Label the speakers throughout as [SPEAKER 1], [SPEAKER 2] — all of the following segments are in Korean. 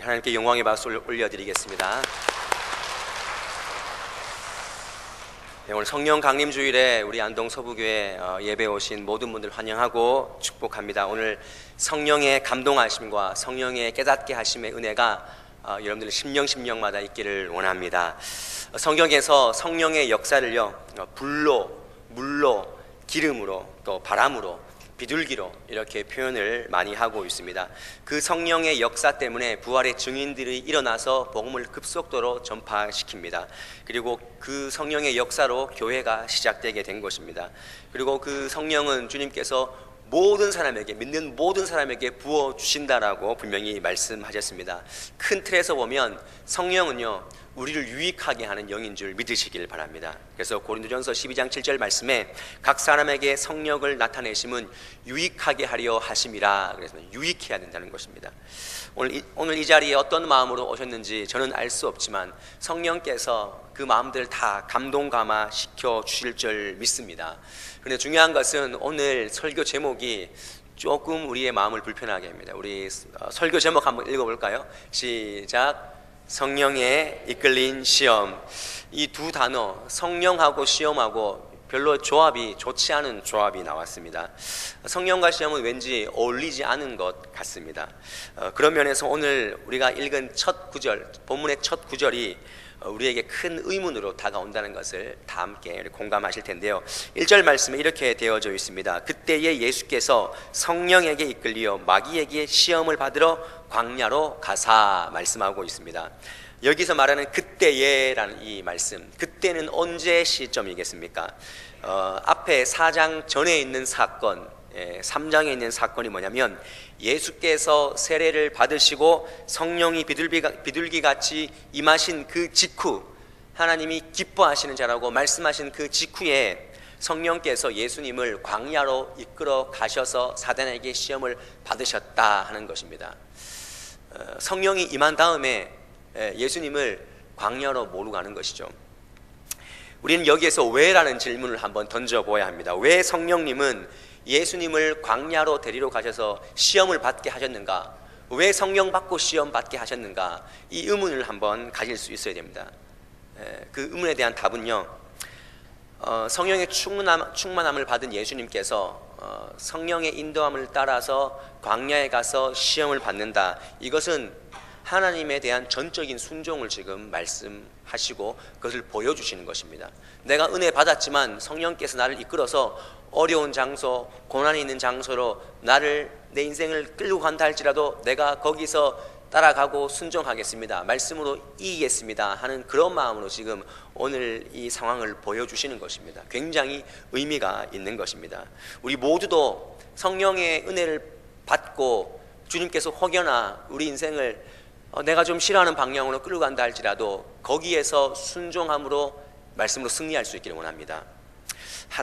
[SPEAKER 1] 하나님께 영광의 박수 올려드리겠습니다. 네, 오늘 성령 강림 주일에 우리 안동 서부교회 예배 오신 모든 분들 환영하고 축복합니다. 오늘 성령의 감동하심과 성령의 깨닫게 하심의 은혜가 여러분들 심령마다 있기를 원합니다. 성경에서 성령의 역사를요, 불로, 물로, 기름으로, 또 바람으로, 비둘기로 이렇게 표현을 많이 하고 있습니다. 그 성령의 역사 때문에 부활의 증인들이 일어나서 복음을 급속도로 전파시킵니다. 그리고 그 성령의 역사로 교회가 시작되게 된 것입니다. 그리고 그 성령은 주님께서 모든 사람에게, 믿는 모든 사람에게 부어주신다라고 분명히 말씀하셨습니다. 큰 틀에서 보면 성령은요, 우리를 유익하게 하는 영인 줄 믿으시길 바랍니다. 그래서 고린도전서 12장 7절 말씀에 각 사람에게 성령을 나타내심은 유익하게 하려 하심이라, 그래서 유익해야 된다는 것입니다. 오늘 이 자리에 어떤 마음으로 오셨는지 저는 알 수 없지만 성령께서 그 마음들을 다 감동 감화 시켜 주실 줄 믿습니다. 그런데 중요한 것은 오늘 설교 제목이 조금 우리의 마음을 불편하게 합니다. 우리 설교 제목 한번 읽어볼까요? 시작. 성령에 이끌린 시험. 이 두 단어, 성령하고 시험하고 별로 조합이 좋지 않은 조합이 나왔습니다. 성령과 시험은 왠지 어울리지 않은 것 같습니다. 그런 면에서 오늘 우리가 읽은 첫 구절, 본문의 첫 구절이 우리에게 큰 의문으로 다가온다는 것을 다 함께 공감하실 텐데요. 1절 말씀에 이렇게 되어져 있습니다. 그때에 예수께서 성령에게 이끌리어 마귀에게 시험을 받으러 광야로 가사, 말씀하고 있습니다. 여기서 말하는 그때에라는 이 말씀, 그때는 언제 시점이겠습니까? 앞에 4장 전에 있는 사건, 3장에 있는 사건이 뭐냐면 예수께서 세례를 받으시고 성령이 비둘기같이 임하신 그 직후, 하나님이 기뻐하시는 자라고 말씀하신 그 직후에 성령께서 예수님을 광야로 이끌어 가셔서 사단에게 시험을 받으셨다 하는 것입니다. 성령이 임한 다음에 예수님을 광야로 몰고 가는 것이죠. 우리는 여기에서 왜라는 질문을 한번 던져보아야 합니다. 왜 성령님은 예수님을 광야로 데리러 가셔서 시험을 받게 하셨는가? 왜 성령 받고 시험 받게 하셨는가? 이 의문을 한번 가질 수 있어야 됩니다. 그 의문에 대한 답은요, 성령의 충만함을 받은 예수님께서 성령의 인도함을 따라서 광야에 가서 시험을 받는다, 이것은 하나님에 대한 전적인 순종을 지금 말씀하시고 그것을 보여주시는 것입니다. 내가 은혜 받았지만 성령께서 나를 이끌어서 어려운 장소, 고난이 있는 장소로 내 인생을 끌고 간다 할지라도 내가 거기서 따라가고 순종하겠습니다, 말씀으로 이기겠습니다 하는 그런 마음으로 지금 오늘 이 상황을 보여주시는 것입니다. 굉장히 의미가 있는 것입니다. 우리 모두도 성령의 은혜를 받고 주님께서 혹여나 우리 인생을 내가 좀 싫어하는 방향으로 끌고 간다 할지라도 거기에서 순종함으로 말씀으로 승리할 수 있기를 원합니다.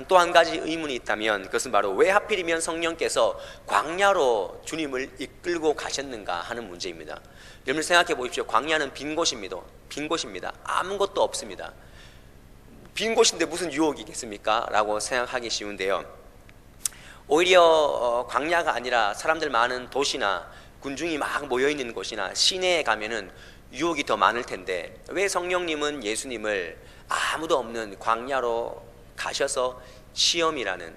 [SPEAKER 1] 또 한 가지 의문이 있다면 그것은 바로 왜 하필이면 성령께서 광야로 주님을 이끌고 가셨는가 하는 문제입니다. 여러분 생각해 보십시오. 광야는 빈 곳입니다. 아무것도 없습니다. 빈 곳인데 무슨 유혹이 있겠습니까? 라고 생각하기 쉬운데요, 오히려 광야가 아니라 사람들 많은 도시나 군중이 막 모여있는 곳이나 시내에 가면은 유혹이 더 많을 텐데 왜 성령님은 예수님을 아무도 없는 광야로 가셔서 시험이라는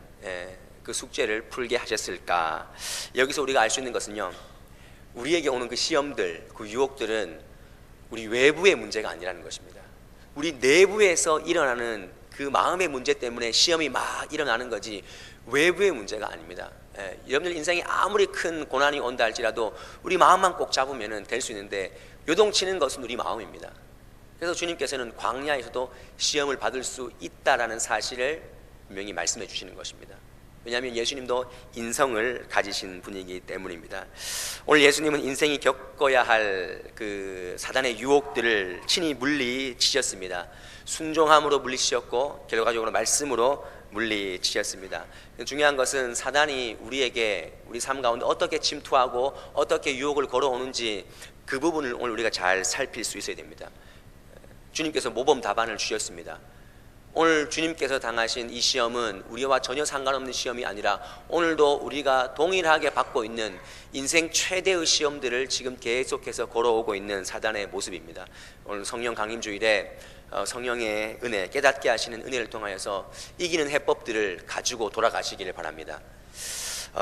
[SPEAKER 1] 그 숙제를 풀게 하셨을까? 여기서 우리가 알 수 있는 것은요, 우리에게 오는 그 시험들, 그 유혹들은 우리 외부의 문제가 아니라는 것입니다. 우리 내부에서 일어나는 그 마음의 문제 때문에 시험이 막 일어나는 거지 외부의 문제가 아닙니다. 여러분들 인생에 아무리 큰 고난이 온다 할지라도 우리 마음만 꼭 잡으면 될 수 있는데 요동치는 것은 우리 마음입니다. 그래서 주님께서는 광야에서도 시험을 받을 수 있다라는 사실을 분명히 말씀해 주시는 것입니다. 왜냐하면 예수님도 인성을 가지신 분이기 때문입니다. 오늘 예수님은 인생이 겪어야 할 그 사단의 유혹들을 친히 물리치셨습니다. 순종함으로 물리치셨고 결과적으로 말씀으로 물리치셨습니다. 중요한 것은 사단이 우리 삶 가운데 어떻게 침투하고 어떻게 유혹을 걸어오는지 그 부분을 오늘 우리가 잘 살필 수 있어야 됩니다. 주님께서 모범 답안을 주셨습니다. 오늘 주님께서 당하신 이 시험은 우리와 전혀 상관없는 시험이 아니라 오늘도 우리가 동일하게 받고 있는 인생 최대의 시험들을 지금 계속해서 걸어오고 있는 사단의 모습입니다. 오늘 성령 강림주일에 성령의 은혜, 깨닫게 하시는 은혜를 통하여서 이기는 해법들을 가지고 돌아가시기를 바랍니다.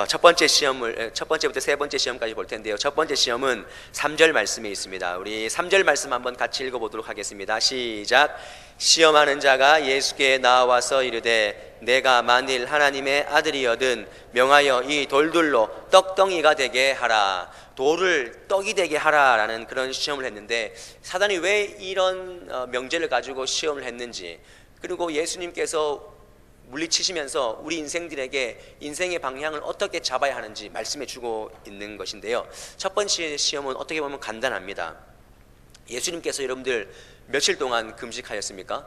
[SPEAKER 1] 첫 번째부터 세 번째 시험까지 볼 텐데요. 첫 번째 시험은 3절 말씀에 있습니다. 우리 3절 말씀 한번 같이 읽어보도록 하겠습니다. 시작. 시험하는 자가 예수께 나와서 이르되 내가 만일 하나님의 아들이여든 명하여 이 돌들로 떡덩이가 되게 하라. 돌을 떡이 되게 하라라는 그런 시험을 했는데 사단이 왜 이런 명제를 가지고 시험을 했는지, 그리고 예수님께서 물리치시면서 우리 인생들에게 인생의 방향을 어떻게 잡아야 하는지 말씀해 주고 있는 것인데요. 첫 번째 시험은 어떻게 보면 간단합니다. 예수님께서 여러분들 며칠 동안 금식하였습니까?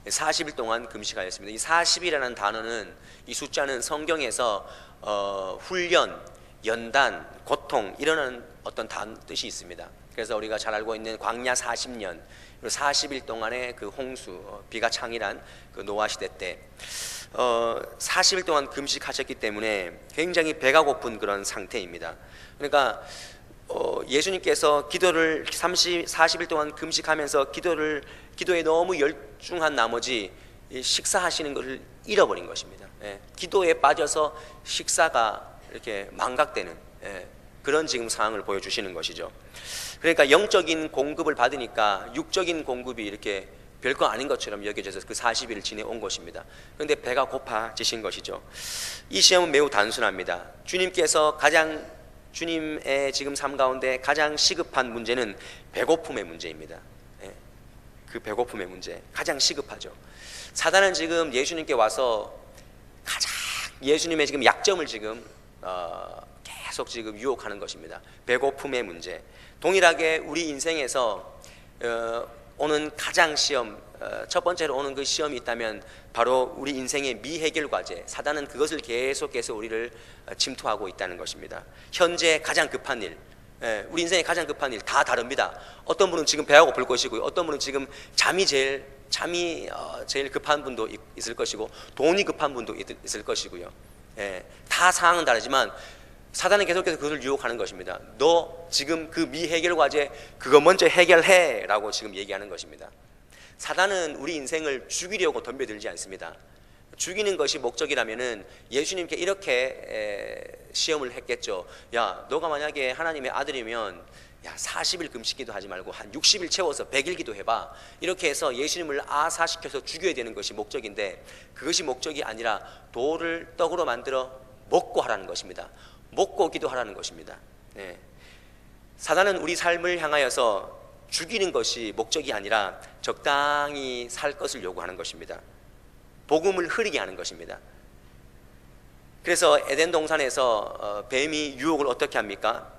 [SPEAKER 1] 40일 동안 금식하였습니다. 이 40이라는 단어는, 이 숫자는 성경에서 훈련, 연단, 고통 이런 어떤 뜻이 있습니다. 그래서 우리가 잘 알고 있는 광야 40년, 40일 동안의 그 홍수, 비가 창일한 그 노아 시대 때 40일 동안 금식하셨기 때문에 굉장히 배가 고픈 그런 상태입니다. 그러니까 예수님께서 기도를 40일 동안 금식하면서 기도에 너무 열중한 나머지 식사하시는 것을 잃어버린 것입니다. 기도에 빠져서 식사가 이렇게 망각되는 그런 지금 상황을 보여주시는 것이죠. 그러니까 영적인 공급을 받으니까 육적인 공급이 이렇게 별거 아닌 것처럼 여겨져서 그 40일을 지내온 것입니다. 그런데 배가 고파지신 것이죠. 이 시험은 매우 단순합니다. 주님의 지금 삶 가운데 가장 시급한 문제는 배고픔의 문제입니다. 그 배고픔의 문제, 가장 시급하죠. 사단은 지금 예수님께 와서 가장 예수님의 지금 약점을 지금 계속 지금 유혹하는 것입니다. 배고픔의 문제. 동일하게 우리 인생에서 오는 가장 시험, 첫 번째로 오는 그 시험이 있다면 바로 우리 인생의 미해결 과제, 사단은 그것을 계속해서 우리를 침투하고 있다는 것입니다. 현재 가장 급한 일, 우리 인생의 가장 급한 일 다 다릅니다. 어떤 분은 지금 배가 고플 것이고요, 어떤 분은 지금 잠이 제일 급한 분도 있을 것이고, 돈이 급한 분도 있을 것이고요. 다 상황은 다르지만 사단은 계속해서 그것을 유혹하는 것입니다. 너 지금 그 미해결 과제 그거 먼저 해결해 라고 지금 얘기하는 것입니다. 사단은 우리 인생을 죽이려고 덤벼들지 않습니다. 죽이는 것이 목적이라면은 예수님께 이렇게 시험을 했겠죠. 야, 너가 만약에 하나님의 아들이면 40일 금식기도 하지 말고 한 60일 채워서 100일 기도해봐. 이렇게 해서 예수님을 아사시켜서 죽여야 되는 것이 목적인데, 그것이 목적이 아니라 돌을 떡으로 만들어 먹고 하라는 것입니다. 먹고 기도하라는 것입니다. 사단은 우리 삶을 향하여서 죽이는 것이 목적이 아니라 적당히 살 것을 요구하는 것입니다. 복음을 흐리게 하는 것입니다. 그래서 에덴 동산에서 뱀이 유혹을 어떻게 합니까?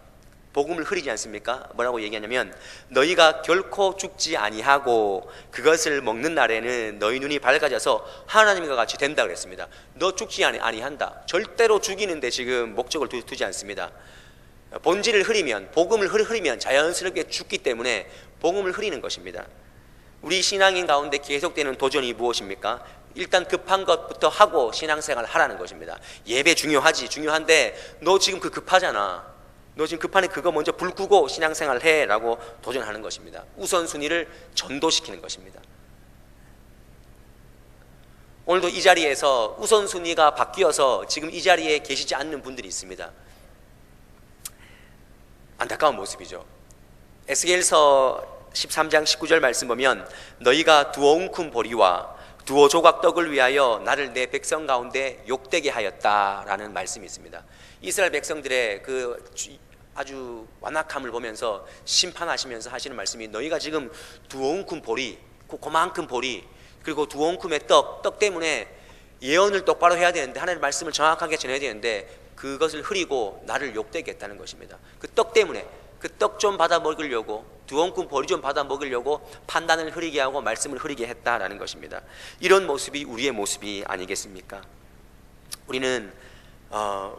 [SPEAKER 1] 복음을 흐리지 않습니까? 뭐라고 얘기하냐면 너희가 결코 죽지 아니하고 그것을 먹는 날에는 너희 눈이 밝아져서 하나님과 같이 된다 그랬습니다. 너 죽지 아니한다. 절대로 죽이는데 지금 목적을 두지 않습니다. 본질을 흐리면, 복음을 흐리면 자연스럽게 죽기 때문에 복음을 흐리는 것입니다. 우리 신앙인 가운데 계속되는 도전이 무엇입니까? 일단 급한 것부터 하고 신앙생활을 하라는 것입니다. 예배 중요한데 너 지금 급하잖아. 너 지금 급하니 그거 먼저 불 끄고 신앙생활을 해 라고 도전하는 것입니다. 우선순위를 전도시키는 것입니다. 오늘도 이 자리에서 우선순위가 바뀌어서 지금 이 자리에 계시지 않는 분들이 있습니다. 안타까운 모습이죠. 에스겔서 13장 19절 말씀 보면 너희가 두어 웅큼 보리와 두어 조각 떡을 위하여 나를 내 백성 가운데 욕되게 하였다라는 말씀이 있습니다. 이스라엘 백성들의 그 아주 완악함을 보면서 심판하시면서 하시는 말씀이, 너희가 지금 두어 웅큼 보리, 그만큼 보리, 그리고 두어 웅큼의 떡 때문에 예언을 똑바로 해야 되는데, 하나님의 말씀을 정확하게 전해야 되는데 그것을 흐리고 나를 욕되게 했다는 것입니다. 그 떡 때문에, 그 떡 좀 받아 먹으려고, 두어 웅큼 보리 좀 받아 먹으려고 판단을 흐리게 하고 말씀을 흐리게 했다라는 것입니다. 이런 모습이 우리의 모습이 아니겠습니까? 우리는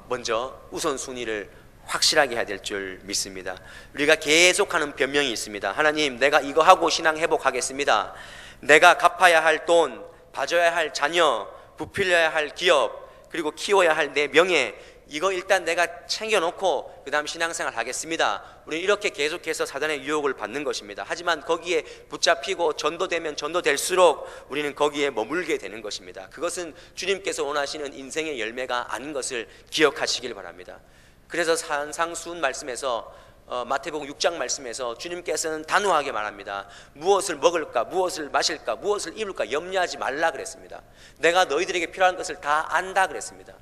[SPEAKER 1] 먼저 우선순위를 확실하게 해야 될 줄 믿습니다. 우리가 계속하는 변명이 있습니다. 하나님, 내가 이거 하고 신앙 회복하겠습니다. 내가 갚아야 할 돈, 봐줘야 할 자녀, 부필려야 할 기업, 그리고 키워야 할 내 명예, 이거 일단 내가 챙겨놓고 그 다음 신앙생활 하겠습니다. 우리는 이렇게 계속해서 사단의 유혹을 받는 것입니다. 하지만 거기에 붙잡히고 전도되면 전도될수록 우리는 거기에 머물게 되는 것입니다. 그것은 주님께서 원하시는 인생의 열매가 아닌 것을 기억하시길 바랍니다. 그래서 산상수훈 말씀에서 마태복음 6장 말씀에서 주님께서는 단호하게 말합니다. 무엇을 먹을까, 무엇을 마실까, 무엇을 입을까 염려하지 말라 그랬습니다. 내가 너희들에게 필요한 것을 다 안다 그랬습니다.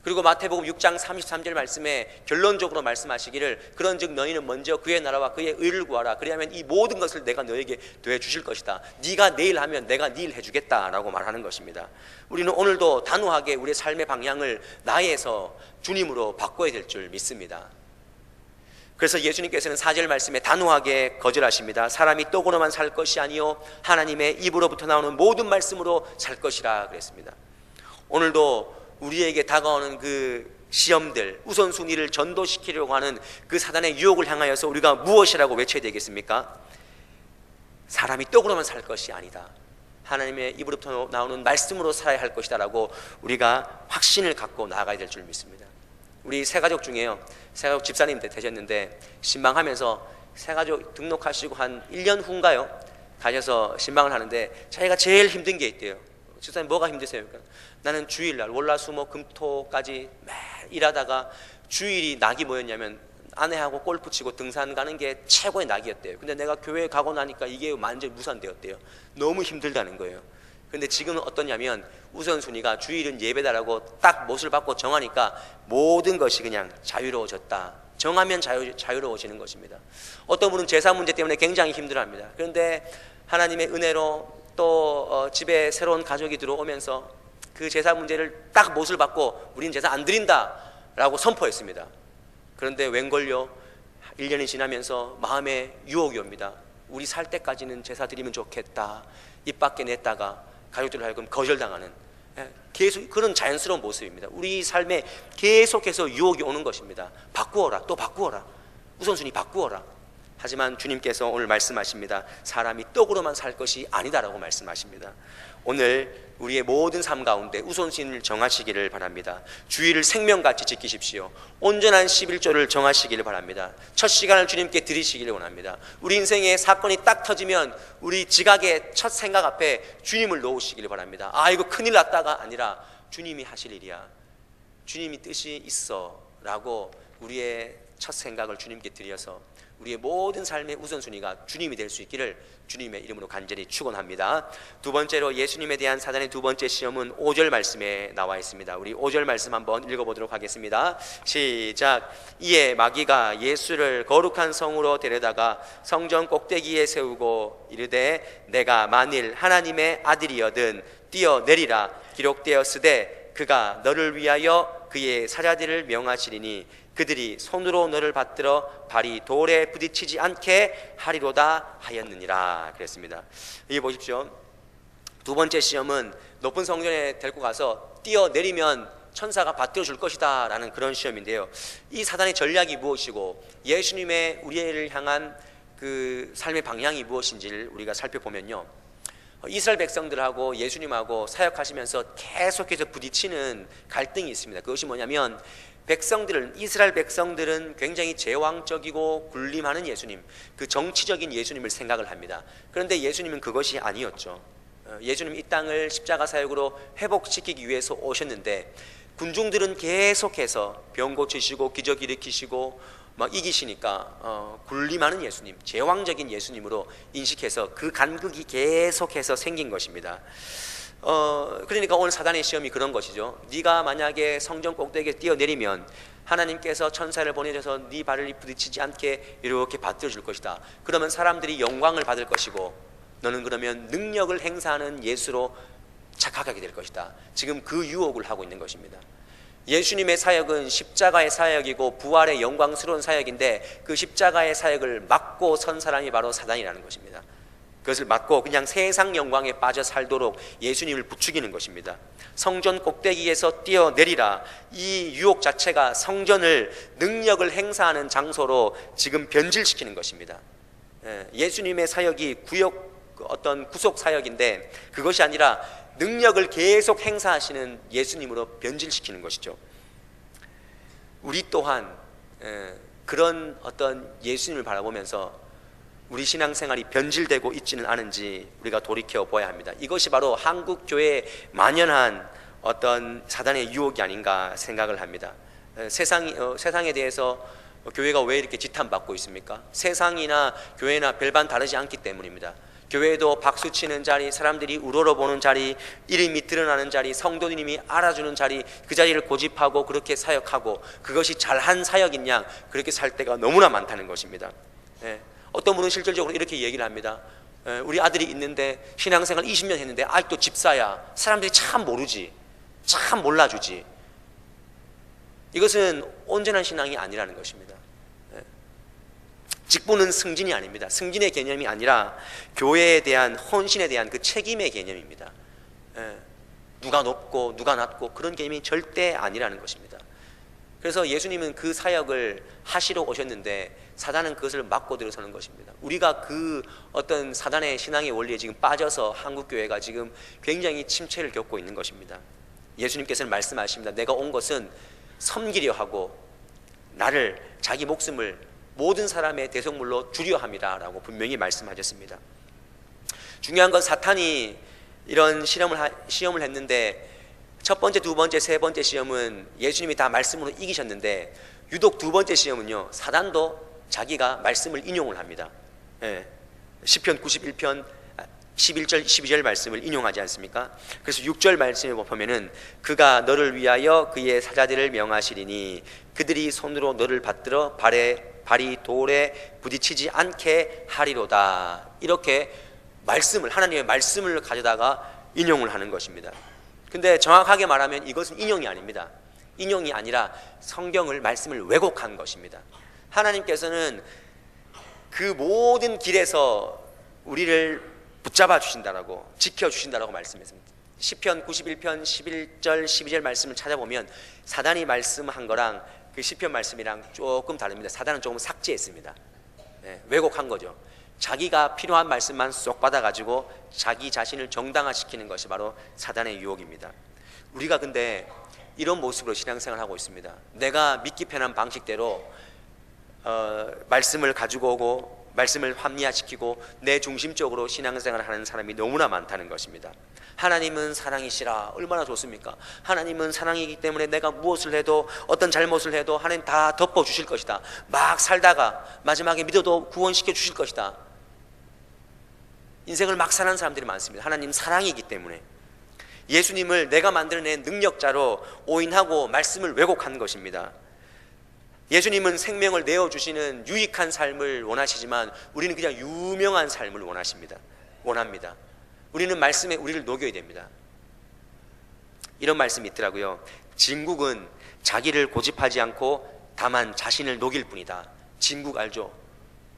[SPEAKER 1] 그리고 마태복음 6장 33절 말씀에 결론적으로 말씀하시기를 그런즉 너희는 먼저 그의 나라와 그의 의를 구하라. 그리하면 이 모든 것을 내가 너에게 더해 주실 것이다. 네가 내일 하면 내가 내일 해주겠다라고 말하는 것입니다. 우리는 오늘도 단호하게 우리의 삶의 방향을 나에서 주님으로 바꿔야 될 줄 믿습니다. 그래서 예수님께서는 4절 말씀에 단호하게 거절하십니다. 사람이 떡으로만 살 것이 아니요 하나님의 입으로부터 나오는 모든 말씀으로 살 것이라 그랬습니다. 오늘도 우리에게 다가오는 그 시험들, 우선순위를 전도시키려고 하는 그 사단의 유혹을 향하여서 우리가 무엇이라고 외쳐야 되겠습니까? 사람이 떡으로만 살 것이 아니다. 하나님의 입으로부터 나오는 말씀으로 살아야 할 것이다 라고 우리가 확신을 갖고 나아가야 될 줄 믿습니다. 우리 새가족 중에요, 새가족 집사님 되셨는데 신방하면서 새가족 등록하시고 한 1년 후인가요? 가셔서 신방을 하는데 자기가 제일 힘든 게 있대요. 집사님 뭐가 힘드세요? 그러니까 나는 주일날 월화수목금토까지 매일 일하다가 주일이 낙이 뭐였냐면 아내하고 골프 치고 등산 가는 게 최고의 낙이었대요. 근데 내가 교회에 가고 나니까 이게 완전히 무산되었대요. 너무 힘들다는 거예요. 근데 지금은 어떠냐면 우선순위가 주일은 예배다라고 딱 못을 받고 정하니까 모든 것이 그냥 자유로워졌다. 정하면 자유로워지는 것입니다. 어떤 분은 제사 문제 때문에 굉장히 힘들어합니다. 그런데 하나님의 은혜로 또 집에 새로운 가족이 들어오면서 그 제사 문제를 딱 못을 받고 우리는 제사 안 드린다 라고 선포했습니다. 그런데 웬걸요, 1년이 지나면서 마음에 유혹이 옵니다. 우리 살 때까지는 제사 드리면 좋겠다. 입 밖에 냈다가 가족들 하여금 거절당하는 계속 그런 자연스러운 모습입니다. 우리 삶에 계속해서 유혹이 오는 것입니다. 바꾸어라, 또 바꾸어라, 우선순위 바꾸어라. 하지만 주님께서 오늘 말씀하십니다. 사람이 떡으로만 살 것이 아니다라고 말씀하십니다. 오늘 우리의 모든 삶 가운데 우선순위를 정하시기를 바랍니다. 주일을 생명같이 지키십시오. 온전한 11조를 정하시기를 바랍니다. 첫 시간을 주님께 드리시기를 원합니다. 우리 인생에 사건이 딱 터지면 우리 지각의 첫 생각 앞에 주님을 놓으시기를 바랍니다. 아, 이거 큰일 났다가 아니라 주님이 하실 일이야, 주님이 뜻이 있어 라고 우리의 첫 생각을 주님께 드려서 우리의 모든 삶의 우선순위가 주님이 될 수 있기를 주님의 이름으로 간절히 축원합니다. 두 번째로 예수님에 대한 사단의 두 번째 시험은 5절 말씀에 나와 있습니다. 우리 5절 말씀 한번 읽어보도록 하겠습니다. 시작. 이에 마귀가 예수를 거룩한 성으로 데려다가 성전 꼭대기에 세우고 이르되 내가 만일 하나님의 아들이여든 뛰어내리라. 기록되었으되 그가 너를 위하여 그의 사자들을 명하시리니 그들이 손으로 너를 받들어 발이 돌에 부딪히지 않게 하리로다 하였느니라 그랬습니다. 여기 보십시오. 두 번째 시험은 높은 성전에 데리고 가서 뛰어내리면 천사가 받들어 줄 것이다 라는 그런 시험인데요, 이 사단의 전략이 무엇이고 예수님의 우리를 향한 그 삶의 방향이 무엇인지를 우리가 살펴보면요, 이스라엘 백성들하고 예수님하고 사역하시면서 계속해서 부딪히는 갈등이 있습니다. 그것이 뭐냐면 이스라엘 백성들은 굉장히 제왕적이고 군림하는 예수님, 그 정치적인 예수님을 생각을 합니다. 그런데 예수님은 그것이 아니었죠. 예수님 이 땅을 십자가 사역으로 회복시키기 위해서 오셨는데 군중들은 계속해서 병 고치시고 기적 일으키시고 막 이기시니까 군림하는 예수님, 제왕적인 예수님으로 인식해서 그 간극이 계속해서 생긴 것입니다. 그러니까 오늘 사단의 시험이 그런 것이죠. 네가 만약에 성전 꼭대기에 뛰어내리면 하나님께서 천사를 보내셔서 네 발을 부딪히지 않게 이렇게 받들어 줄 것이다. 그러면 사람들이 영광을 받을 것이고 너는 그러면 능력을 행사하는 예수로 착각하게 될 것이다. 지금 그 유혹을 하고 있는 것입니다. 예수님의 사역은 십자가의 사역이고 부활의 영광스러운 사역인데 그 십자가의 사역을 막고 선 사람이 바로 사단이라는 것입니다. 그것을 막고 그냥 세상 영광에 빠져 살도록 예수님을 부추기는 것입니다. 성전 꼭대기에서 뛰어내리라. 이 유혹 자체가 성전을 능력을 행사하는 장소로 지금 변질시키는 것입니다. 예수님의 사역이 구역 어떤 구속 사역인데 그것이 아니라 능력을 계속 행사하시는 예수님으로 변질시키는 것이죠. 우리 또한 그런 어떤 예수님을 바라보면서 우리 신앙생활이 변질되고 있지는 않은지 우리가 돌이켜 보아야 합니다. 이것이 바로 한국 교회에 만연한 어떤 사단의 유혹이 아닌가 생각을 합니다. 세상에 대해서 교회가 왜 이렇게 지탄받고 있습니까? 세상이나 교회나 별반 다르지 않기 때문입니다. 교회도 박수치는 자리, 사람들이 우러러보는 자리, 이름이 드러나는 자리, 성도님이 알아주는 자리, 그 자리를 고집하고 그렇게 사역하고 그것이 잘한 사역인 양 그렇게 살 때가 너무나 많다는 것입니다. 어떤 분은 실질적으로 이렇게 얘기를 합니다. 우리 아들이 있는데 신앙생활 20년 했는데 아직도 집사야. 사람들이 참 모르지, 참 몰라주지. 이것은 온전한 신앙이 아니라는 것입니다. 직분은 승진이 아닙니다. 승진의 개념이 아니라 교회에 대한 헌신에 대한 그 책임의 개념입니다. 누가 높고 누가 낮고 그런 개념이 절대 아니라는 것입니다. 그래서 예수님은 그 사역을 하시러 오셨는데 사단은 그것을 막고 들어서는 것입니다. 우리가 그 어떤 사단의 신앙의 원리에 지금 빠져서 한국교회가 지금 굉장히 침체를 겪고 있는 것입니다. 예수님께서는 말씀하십니다. 내가 온 것은 섬기려 하고 나를 자기 목숨을 모든 사람의 대속물로 주려 함이다 라고 분명히 말씀하셨습니다. 중요한 건 사탄이 이런 시험을 했는데 첫 번째, 두 번째, 세 번째 시험은 예수님이 다 말씀으로 이기셨는데 유독 두 번째 시험은요, 사단도 자기가 말씀을 인용을 합니다. 시편 91편 11절 12절 말씀을 인용하지 않습니까? 그래서 6절 말씀에 보면은 그가 너를 위하여 그의 사자들을 명하시리니 그들이 손으로 너를 받들어 발이 돌에 부딪히지 않게 하리로다. 이렇게 말씀을, 하나님의 말씀을 가져다가 인용을 하는 것입니다. 근데 정확하게 말하면 이것은 인용이 아닙니다. 인용이 아니라 성경을, 말씀을 왜곡한 것입니다. 하나님께서는 그 모든 길에서 우리를 붙잡아 주신다라고, 지켜 주신다라고 말씀했습니다. 시편 91편 11절 12절 말씀을 찾아보면 사단이 말씀한 거랑 그 시편 말씀이랑 조금 다릅니다. 사단은 조금 삭제했습니다. 왜곡한 거죠. 자기가 필요한 말씀만 쏙 받아가지고 자기 자신을 정당화시키는 것이 바로 사단의 유혹입니다. 우리가 근데 이런 모습으로 신앙생활을 하고 있습니다. 내가 믿기 편한 방식대로 말씀을 가지고 오고 말씀을 합리화시키고 내 중심적으로 신앙생활을 하는 사람이 너무나 많다는 것입니다. 하나님은 사랑이시라. 얼마나 좋습니까? 하나님은 사랑이기 때문에 내가 무엇을 해도, 어떤 잘못을 해도 하나님 다 덮어주실 것이다. 막 살다가 마지막에 믿어도 구원시켜 주실 것이다. 인생을 막 사는 사람들이 많습니다. 하나님 사랑이기 때문에. 예수님을 내가 만들어낸 능력자로 오인하고 말씀을 왜곡한 것입니다. 예수님은 생명을 내어주시는 유익한 삶을 원하시지만 우리는 그냥 유명한 삶을 원합니다. 우리는 말씀에 우리를 녹여야 됩니다. 이런 말씀이 있더라고요. 진국은 자기를 고집하지 않고 다만 자신을 녹일 뿐이다. 진국 알죠?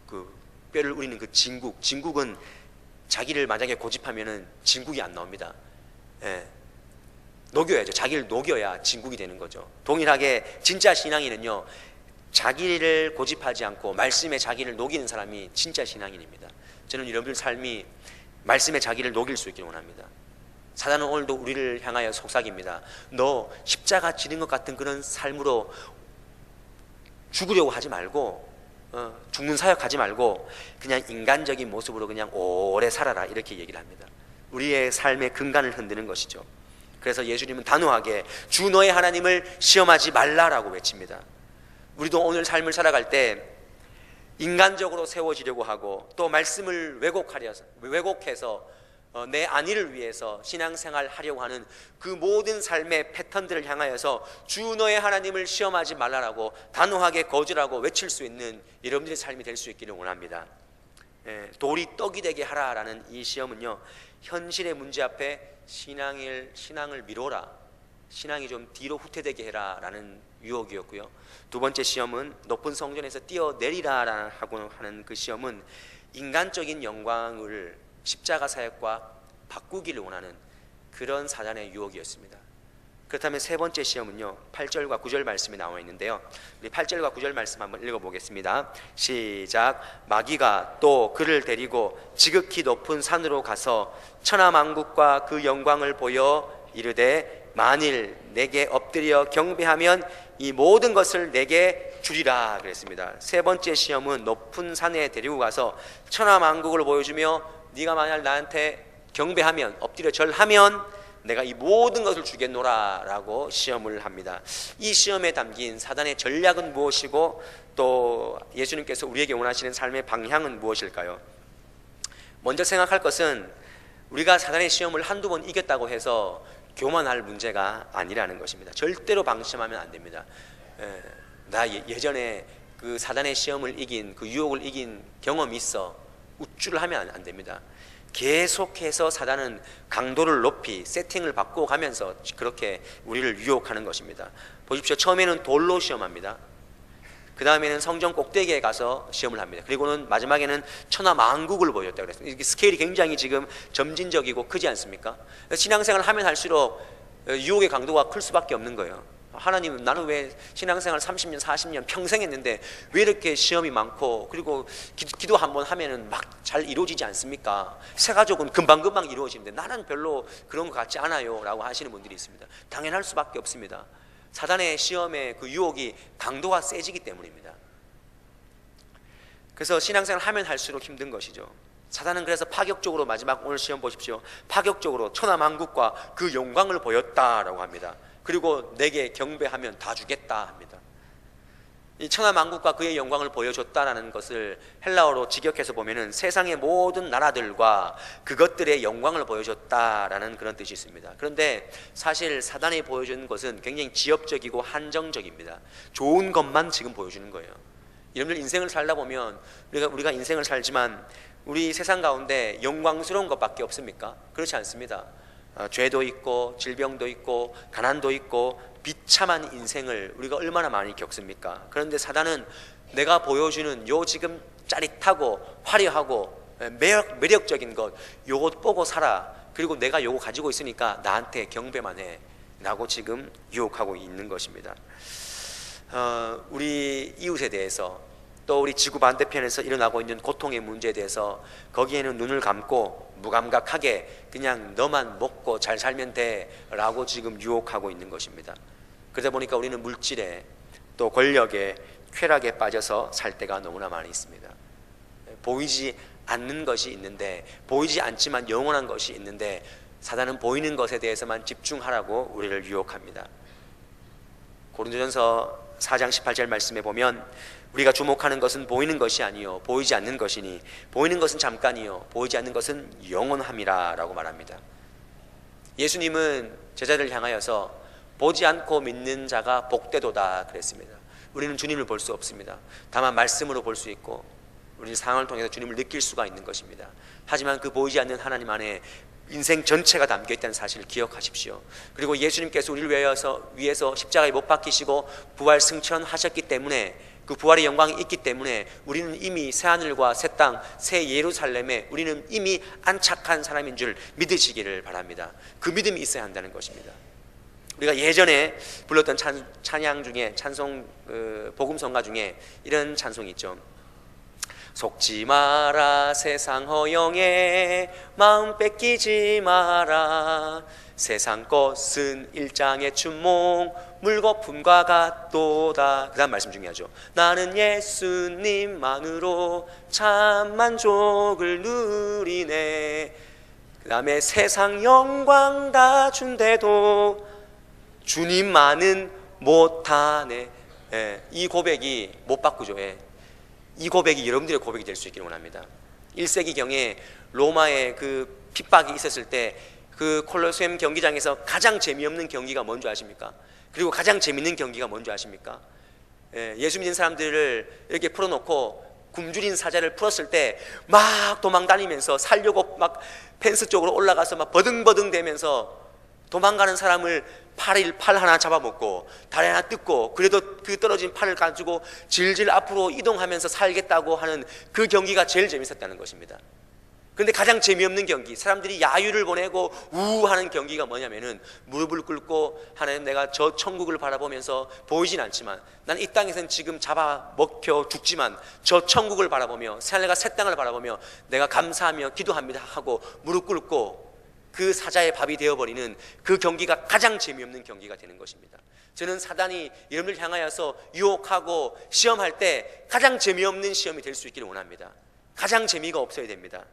[SPEAKER 1] 그 뼈를 우리는 그 진국은 자기를 만약에 고집하면은 진국이 안 나옵니다. 녹여야죠. 자기를 녹여야 진국이 되는 거죠. 동일하게 진짜 신앙인은요, 자기를 고집하지 않고 말씀에 자기를 녹이는 사람이 진짜 신앙인입니다. 저는 여러분들 삶이 말씀에 자기를 녹일 수 있기를 원합니다. 사단은 오늘도 우리를 향하여 속삭입니다. 너 십자가 지는 것 같은 그런 삶으로 죽으려고 하지 말고, 죽는 사역하지 말고 그냥 인간적인 모습으로 그냥 오래 살아라, 이렇게 얘기를 합니다. 우리의 삶의 근간을 흔드는 것이죠. 그래서 예수님은 단호하게 주 너의 하나님을 시험하지 말라라고 외칩니다. 우리도 오늘 삶을 살아갈 때 인간적으로 세워지려고 하고 또 말씀을 왜곡해서 내 안위를 위해서 신앙생활 하려고 하는 그 모든 삶의 패턴들을 향하여서 주 너의 하나님을 시험하지 말라라고 단호하게 거절하고 외칠 수 있는 여러분들의 삶이 될 수 있기를 원합니다. 돌이 떡이 되게 하라라는 이 시험은요, 현실의 문제 앞에 신앙을 미뤄라, 신앙이 좀 뒤로 후퇴되게 해라 라는 유혹이었고요. 두 번째 시험은 높은 성전에서 뛰어내리라 하고 하는 그 시험은 인간적인 영광을 십자가 사역과 바꾸기를 원하는 그런 사단의 유혹이었습니다. 그렇다면 세 번째 시험은요, 8절과 9절 말씀이 나와 있는데요, 우리 8절과 9절 말씀 한번 읽어보겠습니다. 시작. 마귀가 또 그를 데리고 지극히 높은 산으로 가서 천하만국과 그 영광을 보여 이르되 만일 내게 엎드려 경배하면 이 모든 것을 내게 주리라 그랬습니다. 세 번째 시험은 높은 산에 데리고 가서 천하만국을 보여주며 네가 만약 나한테 경배하면, 엎드려 절하면 내가 이 모든 것을 주겠노라 라고 시험을 합니다. 이 시험에 담긴 사단의 전략은 무엇이고 또 예수님께서 우리에게 원하시는 삶의 방향은 무엇일까요? 먼저 생각할 것은 우리가 사단의 시험을 한두 번 이겼다고 해서 교만할 문제가 아니라는 것입니다. 절대로 방심하면 안 됩니다. 나 예전에 그 사단의 시험을 이긴, 그 유혹을 이긴 경험이 있어, 우쭐을 하면 안 됩니다. 계속해서 사단은 강도를 높이 세팅을 바꿔가면서 그렇게 우리를 유혹하는 것입니다. 보십시오. 처음에는 돌로 시험합니다. 그 다음에는 성전 꼭대기에 가서 시험을 합니다. 그리고는 마지막에는 천하만국을 보여줬다 그랬습니다. 이게 스케일이 굉장히 지금 점진적이고 크지 않습니까? 신앙생활을 하면 할수록 유혹의 강도가 클 수밖에 없는 거예요. 하나님, 나는 왜 신앙생활 30년 40년 평생 했는데 왜 이렇게 시험이 많고, 그리고 기도 한번 하면은 막 잘 이루어지지 않습니까? 새가족은 금방금방 이루어지는데 나는 별로 그런 것 같지 않아요 라고 하시는 분들이 있습니다. 당연할 수밖에 없습니다. 사단의 시험의 그 유혹이 강도가 세지기 때문입니다. 그래서 신앙생활 하면 할수록 힘든 것이죠. 사단은 그래서 파격적으로, 마지막 오늘 시험 보십시오, 파격적으로 천하만국과 그 영광을 보였다라고 합니다. 그리고 내게 경배하면 다 주겠다 합니다. 이 천하만국과 그의 영광을 보여줬다라는 것을 헬라어로 직역해서 보면은 세상의 모든 나라들과 그것들의 영광을 보여줬다라는 그런 뜻이 있습니다. 그런데 사실 사단이 보여주는 것은 굉장히 지엽적이고 한정적입니다. 좋은 것만 지금 보여주는 거예요. 여러분들 인생을 살다 보면 우리가 인생을 살지만 우리 세상 가운데 영광스러운 것밖에 없습니까? 그렇지 않습니다. 죄도 있고 질병도 있고 가난도 있고 비참한 인생을 우리가 얼마나 많이 겪습니까? 그런데 사단은 내가 보여주는 요 지금 짜릿하고 화려하고 매력적인 것, 요것 보고 살아, 그리고 내가 요거 가지고 있으니까 나한테 경배만 해 라고 지금 유혹하고 있는 것입니다. 우리 이웃에 대해서, 또 우리 지구 반대편에서 일어나고 있는 고통의 문제에 대해서 거기에는 눈을 감고 무감각하게 그냥 너만 먹고 잘 살면 돼 라고 지금 유혹하고 있는 것입니다. 그러다 보니까 우리는 물질에 또 권력에 쾌락에 빠져서 살 때가 너무나 많이 있습니다. 보이지 않는 것이 있는데, 보이지 않지만 영원한 것이 있는데 사단은 보이는 것에 대해서만 집중하라고 우리를 유혹합니다. 고린도전서 4장 18절 말씀에 보면 우리가 주목하는 것은 보이는 것이 아니요 보이지 않는 것이니 보이는 것은 잠깐이요 보이지 않는 것은 영원함이라 라고 말합니다. 예수님은 제자들을 향하여서 보지 않고 믿는 자가 복되도다 그랬습니다. 우리는 주님을 볼 수 없습니다. 다만 말씀으로 볼 수 있고 우리는 상황을 통해서 주님을 느낄 수가 있는 것입니다. 하지만 그 보이지 않는 하나님 안에 인생 전체가 담겨있다는 사실을 기억하십시오. 그리고 예수님께서 우리를 위해서 십자가에 못 박히시고 부활 승천하셨기 때문에, 그 부활의 영광이 있기 때문에 우리는 이미 새하늘과 새 땅, 새 예루살렘에 우리는 이미 안착한 사람인 줄 믿으시기를 바랍니다. 그 믿음이 있어야 한다는 것입니다. 우리가 예전에 불렀던 찬양 중에, 찬송 복음성가 중에 이런 찬송이 있죠. 속지 마라 세상 허영에 마음 뺏기지 마라, 세상 것은 일장의 춘몽 물거품과 같도다. 그 다음 말씀 중요하죠. 나는 예수님만으로 참 만족을 누리네. 그 다음에 세상 영광 다 준대도 주님만은 못하네. 이 고백이 못 바꾸죠. 이 고백이 여러분들의 고백이 될 수 있기를 원합니다. 1세기경에 로마의 그 핍박이 있었을 때 그 콜로세움 경기장에서 가장 재미없는 경기가 뭔지 아십니까? 그리고 가장 재밌는 경기가 뭔지 아십니까? 예수 믿는 사람들을 이렇게 풀어놓고 굶주린 사자를 풀었을 때 막 도망다니면서 살려고 막 펜스 쪽으로 올라가서 막 버등버등 대면서 도망가는 사람을 팔 하나 잡아먹고 다리 하나 뜯고, 그래도 그 떨어진 팔을 가지고 질질 앞으로 이동하면서 살겠다고 하는 그 경기가 제일 재밌었다는 것입니다. 그런데 가장 재미없는 경기, 사람들이 야유를 보내고 우우하는 경기가 뭐냐면은 무릎을 꿇고 하나님, 내가 저 천국을 바라보면서 보이진 않지만 난 이 땅에선 지금 잡아먹혀 죽지만 저 천국을 바라보며 내가 새 땅을 바라보며 내가 감사하며 기도합니다 하고 무릎 꿇고 그 사자의 밥이 되어버리는 그 경기가 가장 재미없는 경기가 되는 것입니다. 저는 사단이 여러분을 향하여서 유혹하고 시험할 때 가장 재미없는 시험이 될 수 있기를 원합니다. 가장 재미가 없어야 됩니다.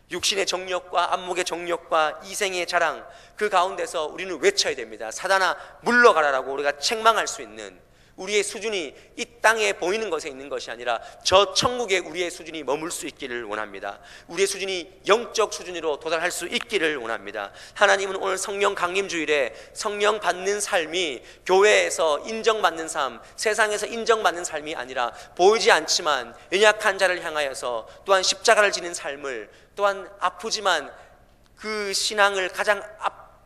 [SPEAKER 1] 육신의 정욕과 안목의 정욕과 이생의 자랑, 그 가운데서 우리는 외쳐야 됩니다. 사단아 물러가라라고 우리가 책망할 수 있는 우리의 수준이 이 땅에 보이는 것에 있는 것이 아니라 저 천국에 우리의 수준이 머물 수 있기를 원합니다. 우리의 수준이 영적 수준으로 도달할 수 있기를 원합니다. 하나님은 오늘 성령 강림 주일에 성령 받는 삶이 교회에서 인정받는 삶, 세상에서 인정받는 삶이 아니라 보이지 않지만 연약한 자를 향하여서 또한 십자가를 지는 삶을, 또한 아프지만 그 신앙을 가장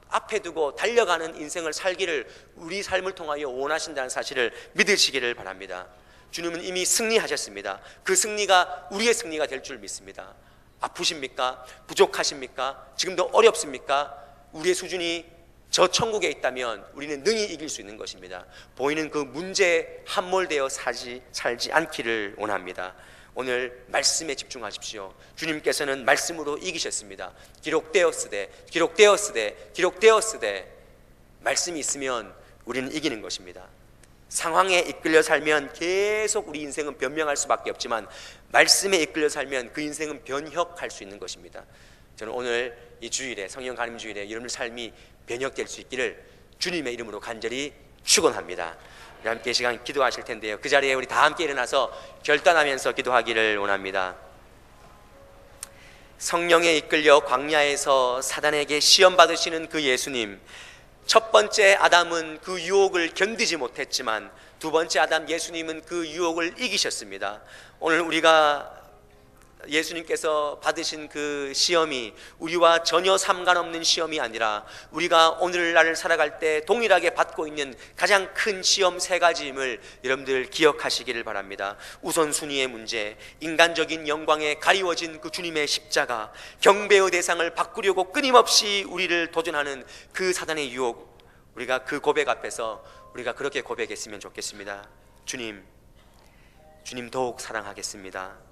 [SPEAKER 1] 앞에 두고 달려가는 인생을 살기를 우리 삶을 통하여 원하신다는 사실을 믿으시기를 바랍니다. 주님은 이미 승리하셨습니다. 그 승리가 우리의 승리가 될 줄 믿습니다. 아프십니까? 부족하십니까? 지금도 어렵습니까? 우리의 수준이 저 천국에 있다면 우리는 능히 이길 수 있는 것입니다. 보이는 그 문제에 함몰되어 살지 않기를 원합니다. 오늘 말씀에 집중하십시오. 주님께서는 말씀으로 이기셨습니다. 기록되었으되 기록되었으되 기록되었으되, 말씀이 있으면 우리는 이기는 것입니다. 상황에 이끌려 살면 계속 우리 인생은 변명할 수밖에 없지만 말씀에 이끌려 살면 그 인생은 변혁할 수 있는 것입니다. 저는 오늘 이 주일에, 성령 강림 주일에 여러분의 삶이 변혁될 수 있기를 주님의 이름으로 간절히 축원합니다. 우리 함께 이 시간 기도하실 텐데요, 그 자리에 우리 다 함께 일어나서 결단하면서 기도하기를 원합니다. 성령에 이끌려 광야에서 사단에게 시험 받으시는 그 예수님, 첫 번째 아담은 그 유혹을 견디지 못했지만 두 번째 아담 예수님은 그 유혹을 이기셨습니다. 오늘 우리가 예수님께서 받으신 그 시험이 우리와 전혀 상관없는 시험이 아니라 우리가 오늘날을 살아갈 때 동일하게 받고 있는 가장 큰 시험 세 가지임을 여러분들 기억하시기를 바랍니다. 우선순위의 문제, 인간적인 영광에 가리워진 그 주님의 십자가, 경배의 대상을 바꾸려고 끊임없이 우리를 도전하는 그 사단의 유혹, 우리가 그 고백 앞에서 우리가 그렇게 고백했으면 좋겠습니다. 주님 더욱 사랑하겠습니다.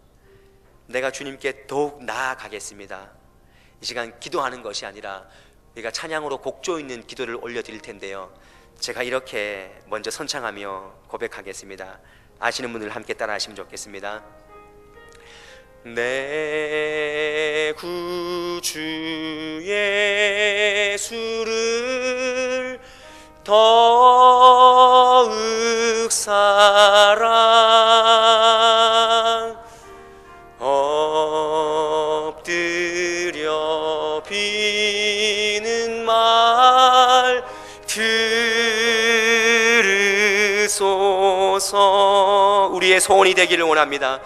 [SPEAKER 1] 내가 주님께 더욱 나아가겠습니다. 이 시간 기도하는 것이 아니라 우리가 찬양으로 곡조 있는 기도를 올려드릴 텐데요, 제가 이렇게 먼저 선창하며 고백하겠습니다. 아시는 분들 함께 따라 하시면 좋겠습니다. 내 구주 예수를 더욱 사랑, 엎드려 비는 말 들으소서. 우리의 소원이 되기를 원합니다.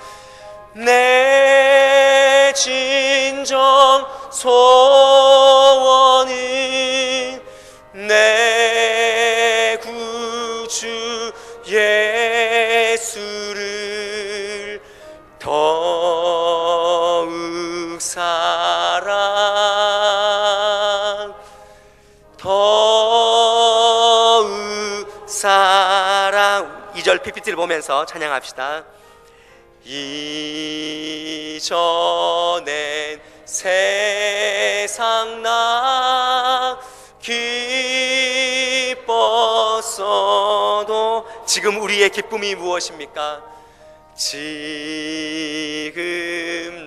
[SPEAKER 1] 내 진정 소원은 내 구주 예수를 더욱 사랑, 더욱 사랑. 2절 PPT를 보면서 찬양합시다. 이전엔 세상 나 기뻤어도 지금 우리의 기쁨이 무엇입니까? 지금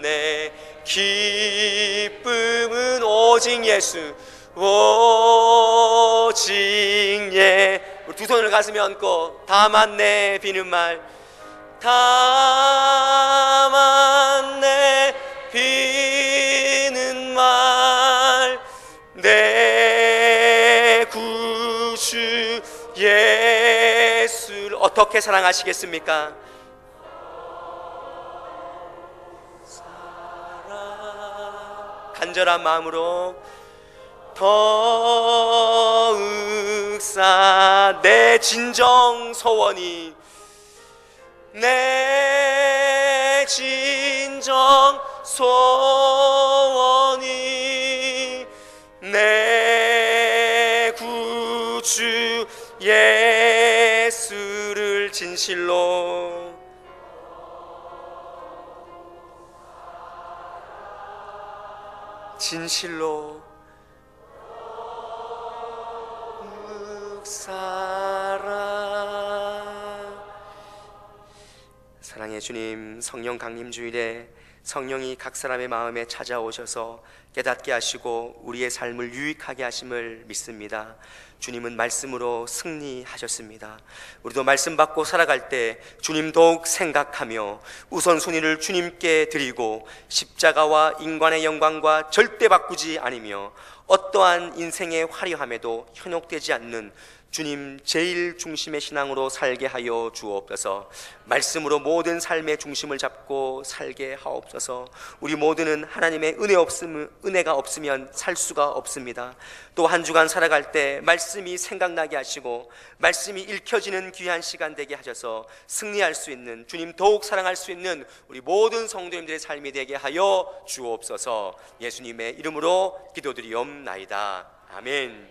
[SPEAKER 1] 내 기쁨은 오직 예수, 오직 우리 두 손을 가슴에 얹고 다만 내 비는 말, 다만 내 비는 말, 내 구주 예수를 어떻게 사랑하시겠습니까? 간절한 마음으로 더욱 내 진정 소원이, 내 진정 소원 주 예수를 진실로 진실로 묵사라. 사랑의 주님, 성령 강림 주일에 성령이 각 사람의 마음에 찾아오셔서 깨닫게 하시고 우리의 삶을 유익하게 하심을 믿습니다. 주님은 말씀으로 승리하셨습니다. 우리도 말씀 받고 살아갈 때 주님 더욱 생각하며 우선순위를 주님께 드리고 십자가와 인간의 영광과 절대 바꾸지 않으며 어떠한 인생의 화려함에도 현혹되지 않는 주님 제일 중심의 신앙으로 살게 하여 주옵소서. 말씀으로 모든 삶의 중심을 잡고 살게 하옵소서. 우리 모두는 하나님의 은혜가 없으면 살 수가 없습니다. 또 한 주간 살아갈 때 말씀이 생각나게 하시고 말씀이 읽혀지는 귀한 시간 되게 하셔서 승리할 수 있는, 주님 더욱 사랑할 수 있는 우리 모든 성도님들의 삶이 되게 하여 주옵소서. 예수님의 이름으로 기도드리옵나이다. 아멘.